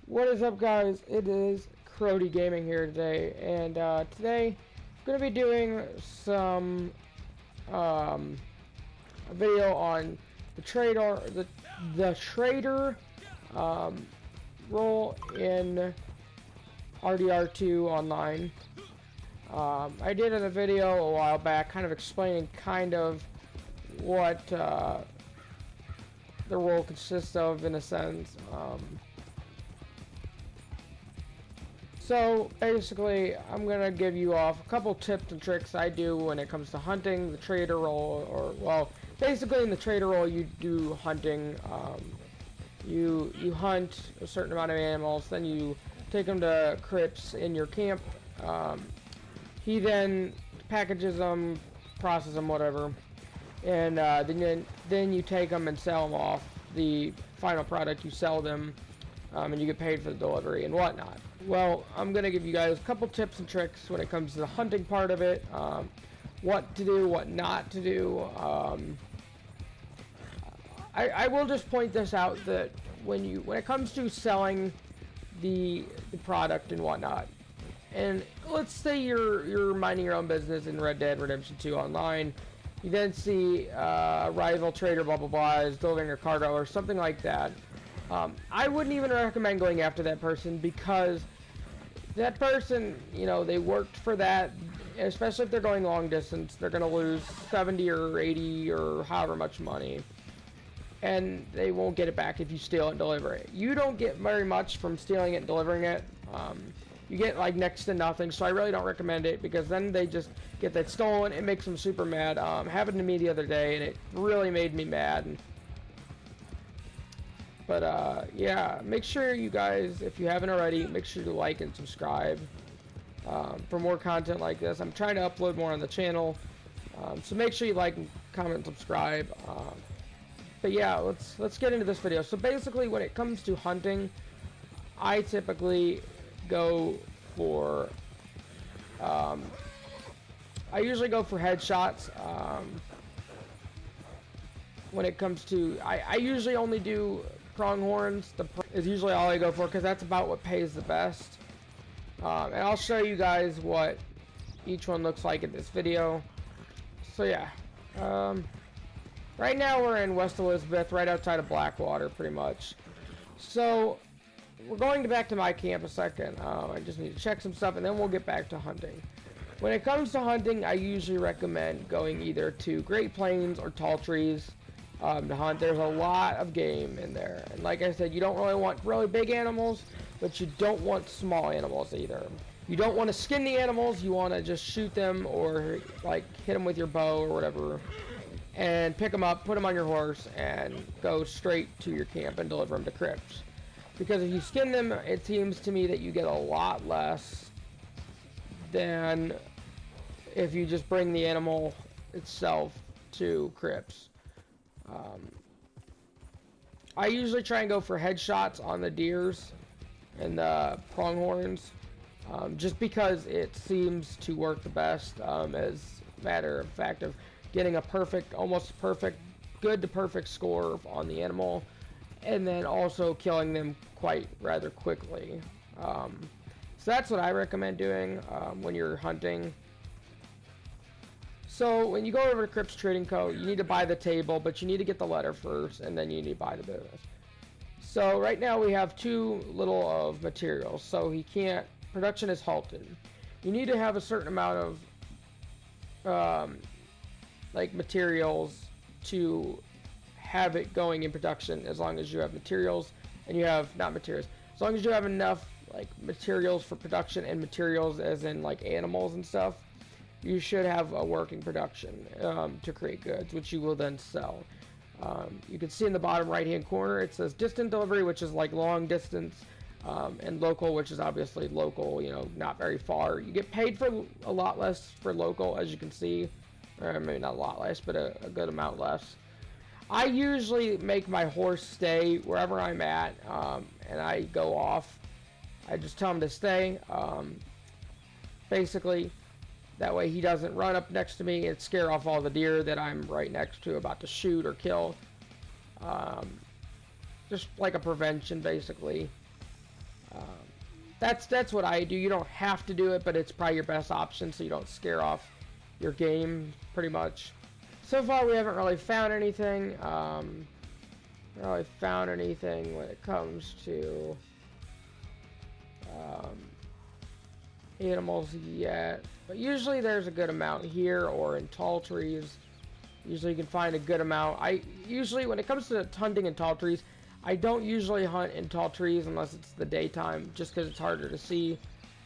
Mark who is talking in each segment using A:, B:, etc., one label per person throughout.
A: What is up, guys? It is Crody Gaming here today, and today I'm going to be doing some a video on the trader role in RDR2 online. I did in a video a while back, kind of explaining kind of what the role consists of in a sense. So basically, I'm going to give you off a couple tips and tricks I do when it comes to hunting the trader role, or well, basically in the trader role you do hunting. You hunt a certain amount of animals, then you take them to crypts in your camp. He then packages them, processes them, whatever, and then you take them and sell them off. The final product, you sell them, and you get paid for the delivery and whatnot. Well, I'm going to give you guys a couple tips and tricks when it comes to the hunting part of it, what to do, what not to do. I will just point this out that when it comes to selling the product and whatnot, and let's say you're minding your own business in Red Dead Redemption 2 online, you then see a rival trader blah blah blah is delivering a cargo or something like that. I wouldn't even recommend going after that person, because that person, you know, they worked for that, especially if they're going long distance. They're going to lose 70 or 80 or however much money, and they won't get it back if you steal it and deliver it. You don't get very much from stealing it and delivering it. You get like next to nothing, so I really don't recommend it, because then they just get that stolen. It makes them super mad. Happened to me the other day, and it really made me mad. But yeah, make sure you guys, if you haven't already, make sure to like and subscribe for more content like this. I'm trying to upload more on the channel, so make sure you like and comment and subscribe. But yeah, let's get into this video. So basically, when it comes to hunting, I typically go for I usually go for headshots. When it comes to, I usually only do pronghorns. Is usually all I go for, because that's about what pays the best. And I'll show you guys what each one looks like in this video. So yeah, right now we're in West Elizabeth, right outside of Blackwater, pretty much. So we're going back to my camp a second. I just need to check some stuff, and then we'll get back to hunting. When it comes to hunting, I usually recommend going either to Great Plains or Tall Trees to hunt. There's a lot of game in there, and like I said, you don't really want really big animals, but you don't want small animals either. You don't want to skin the animals. You want to just shoot them, or like hit them with your bow or whatever, and pick them up, put them on your horse, and go straight to your camp and deliver them to crypts. Because if you skin them, it seems to me that you get a lot less than if you just bring the animal itself to crypts. I usually try and go for headshots on the deers and the pronghorns, just because it seems to work the best, as a matter of fact of getting a perfect, almost perfect, good to perfect score on the animal, and then also killing them quite rather quickly. So that's what I recommend doing when you're hunting. So when you go over to Crips Trading Co., you need to buy the table, but you need to get the letter first, and then you need to buy the business. So right now we have too little of materials, so he can't, production is halted. You need to have a certain amount of like materials to have it going in production. As long as you have materials, and you have, not materials, as long as you have enough like materials for production, and materials as in like animals and stuff, you should have a working production to create goods, which you will then sell. You can see in the bottom right hand corner it says distant delivery, which is like long distance, and local, which is obviously local, you know, not very far. You get paid for a lot less for local, as you can see, or maybe not a lot less, but a good amount less. I usually make my horse stay wherever I'm at, and I go off. I just tell him to stay, basically. That way he doesn't run up next to me and scare off all the deer that I'm right next to about to shoot or kill. Just like a prevention, basically. That's what I do. You don't have to do it, but it's probably your best option so you don't scare off your game, pretty much. So far, we haven't really found anything. When it comes to animals yet. But usually there's a good amount here or in tall trees. Usually you can find a good amount. When it comes to hunting in tall trees, I don't usually hunt in tall trees unless it's the daytime, just because it's harder to see.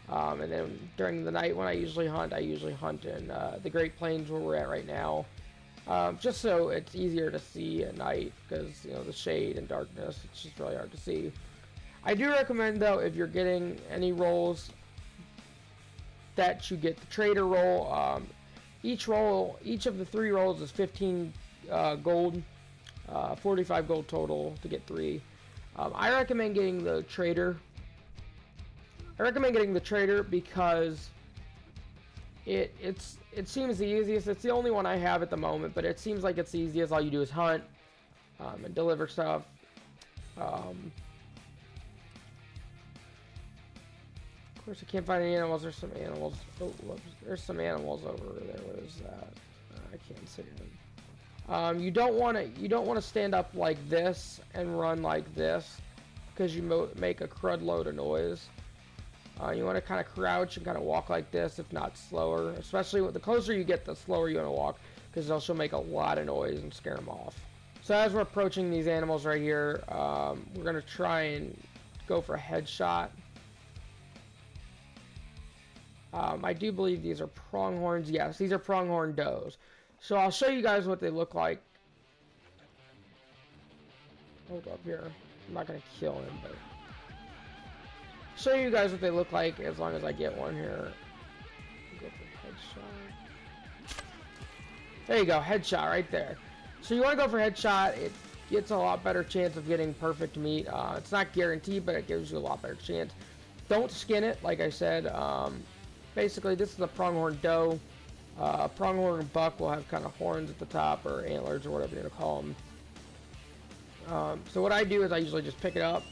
A: And then during the night when I usually hunt in the Great Plains where we're at right now. Just so it's easier to see at night, because, you know, the shade and darkness, it's just really hard to see. I do recommend, though, if you're getting any rolls, that you get the trader roll. Each of the 3 rolls is 15 gold, 45 gold total to get 3. I recommend getting the trader. Because it seems the easiest. It's the only one I have at the moment, but it seems like it's the easiest. All you do is hunt and deliver stuff. Of course, I can't find any animals. There's some animals. Oh, whoops. There's some animals over there. What is that? I can't see them. You don't want to stand up like this and run like this, because you make a crud load of noise. You want to kind of crouch and kind of walk like this, if not slower. Especially the closer you get, the slower you want to walk, because they'll still make a lot of noise and scare them off. So as we're approaching these animals right here, we're going to try and go for a headshot. I do believe these are pronghorns. Yes, these are pronghorn does. So I'll show you guys what they look like. Hold up here. I'm not going to kill him, but show you guys what they look like as long as I get one here. Go for headshot. There you go, headshot right there. So you want to go for headshot. It gets a lot better chance of getting perfect meat. It's not guaranteed, but it gives you a lot better chance. Don't skin it, like I said. Basically, this is a pronghorn doe. A pronghorn buck will have kind of horns at the top, or antlers, or whatever you're gonna call them. So what I do is I usually just pick it up.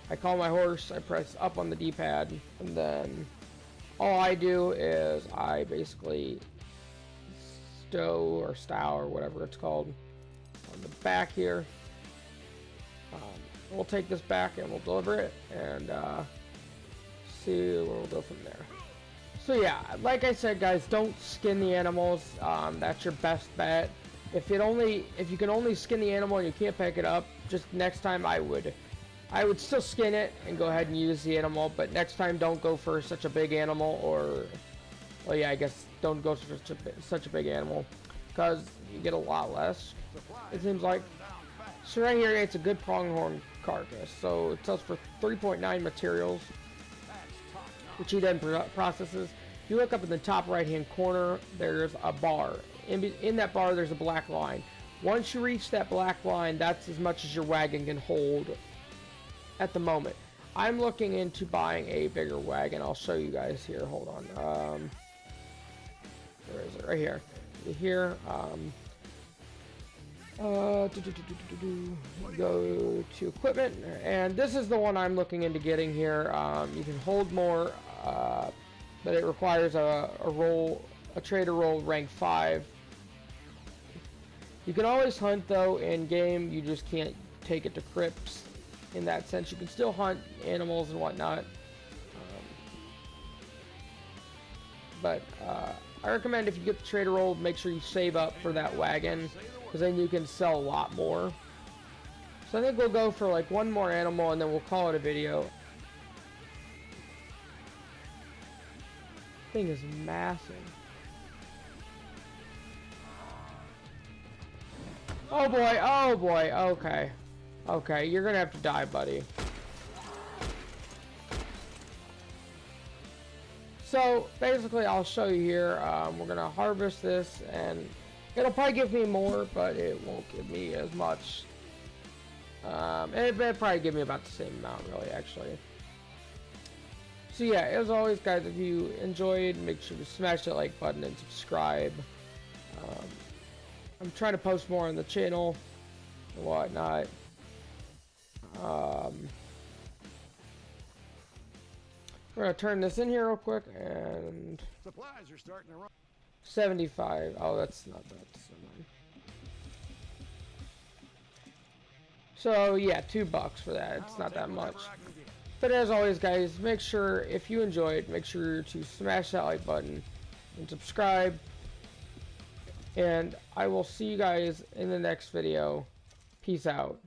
A: I call my horse, I press up on the D-pad, and then all I do is I basically stow or whatever it's called on the back here. We'll take this back and we'll deliver it and see where we'll go from there. So yeah, like I said, guys, don't skin the animals. That's your best bet. If you can only skin the animal and you can't pick it up, just next time I would still skin it and go ahead and use the animal, but next time don't go for such a big animal, or, well, yeah, I guess don't go for such a big animal, because you get a lot less, it seems like. So right here, it's a good pronghorn carcass. So it sells for 3.9 materials, which he then processes. If you look up in the top right-hand corner, there's a bar. In that bar, there's a black line. Once you reach that black line, that's as much as your wagon can hold at the moment. I'm looking into buying a bigger wagon. I'll show you guys here. Hold on. Where is it? Right here. Here. Go to equipment, and this is the one I'm looking into getting here. You can hold more, but it requires a trader roll rank 5. You can always hunt, though, in game. You just can't take it to crypts. In that sense, you can still hunt animals and whatnot, but I recommend if you get the trader roll, make sure you save up for that wagon, because then you can sell a lot more. So I think we'll go for like one more animal and then we'll call it a video. Thing is massive. Oh boy, oh boy, okay. Okay, you're gonna have to die, buddy. So, basically, I'll show you here. We're gonna harvest this, and it'll probably give me more, but it won't give me as much. It'll probably give me about the same amount, really, actually. So yeah, as always, guys, if you enjoyed, make sure to smash that like button and subscribe. I'm trying to post more on the channel and whatnot. We're gonna turn this in here real quick, and
B: Supplies are starting to run.
A: 75. Oh, that's not bad. So yeah, $2 for that. It's not that much. But as always, guys, make sure if you enjoyed, make sure to smash that like button and subscribe. And I will see you guys in the next video. Peace out.